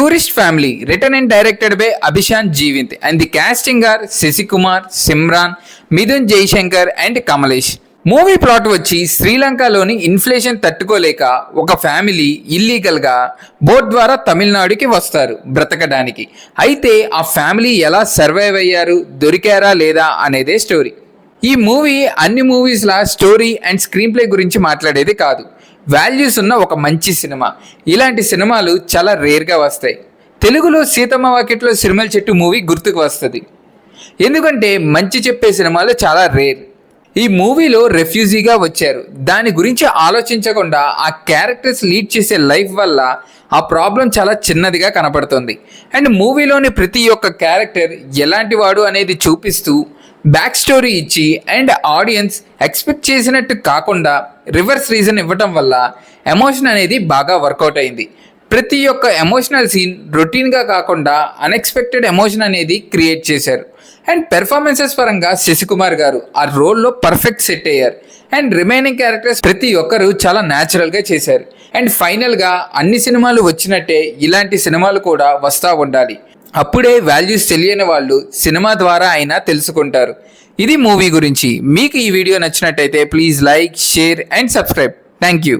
Tourist Family, written and directed by Abhishant Jeevint, and the casting are Sesi Kumar, Simran, Midun Jaishankar and Kamalesh. Movie plot వచ్చి శ్రీలంకలోని inflation తట్టుకోలేక ఒక family ఇల్లీగల్గా boat ద్వారా తమిళనాడుకి వస్తారు బ్రతకడానికి. అయితే ఆ ఫ్యామిలీ ఎలా సర్వైవ్ అయ్యారు, దొరికారా లేదా అనేదే స్టోరీ. ఈ మూవీ అన్ని మూవీస్లా స్టోరీ అండ్ స్క్రీన్ ప్లే గురించి మాట్లాడేది కాదు, వాల్యూస్ ఉన్న ఒక మంచి సినిమా. ఇలాంటి సినిమాలు చాలా రేర్గా వస్తాయి. తెలుగులో సీతమ్మ వాకిట్లో సిరిమల చెట్టు మూవీ గుర్తుకు వస్తుంది, ఎందుకంటే మంచి చెప్పే సినిమాలు చాలా రేర్. ఈ మూవీలో రెఫ్యూజీగా వచ్చారు, దాని గురించి ఆలోచించకుండా ఆ క్యారెక్టర్స్ లీడ్ చేసే లైఫ్ వల్ల ఆ ప్రాబ్లం చాలా చిన్నదిగా కనపడుతుంది. అండ్ మూవీలోని ప్రతి ఒక్క క్యారెక్టర్ ఎలాంటి వాడు అనేది చూపిస్తూ బ్యాక్ స్టోరీ ఇచ్చి అండ్ ఆడియన్స్ ఎక్స్పెక్ట్ చేసినట్టు కాకుండా రివర్స్ రీజన్ ఇవ్వటం వల్ల ఎమోషన్ అనేది బాగా వర్కౌట్ అయింది. ప్రతి ఒక్క ఎమోషనల్ సీన్ రొటీన్గా కాకుండా అన్ఎక్స్పెక్టెడ్ ఎమోషన్ అనేది క్రియేట్ చేశారు. అండ్ పెర్ఫార్మెన్సెస్ పరంగా శశికుమార్ గారు ఆ రోల్లో పర్ఫెక్ట్ సెట్ అయ్యారు. అండ్ రిమైనింగ్ క్యారెక్టర్స్ ప్రతి ఒక్కరు చాలా న్యాచురల్గా చేశారు. అండ్ ఫైనల్గా అన్ని సినిమాలు వచ్చినట్టే ఇలాంటి సినిమాలు కూడా వస్తూ ఉండాలి, అప్పుడే వాల్యూస్ తెలియని వాళ్ళు సినిమా ద్వారా అయినా తెలుసుకుంటారు. ఇది మూవీ గురించి. మీకు ఈ వీడియో నచ్చినట్టయితే please like, share and subscribe. Thank you.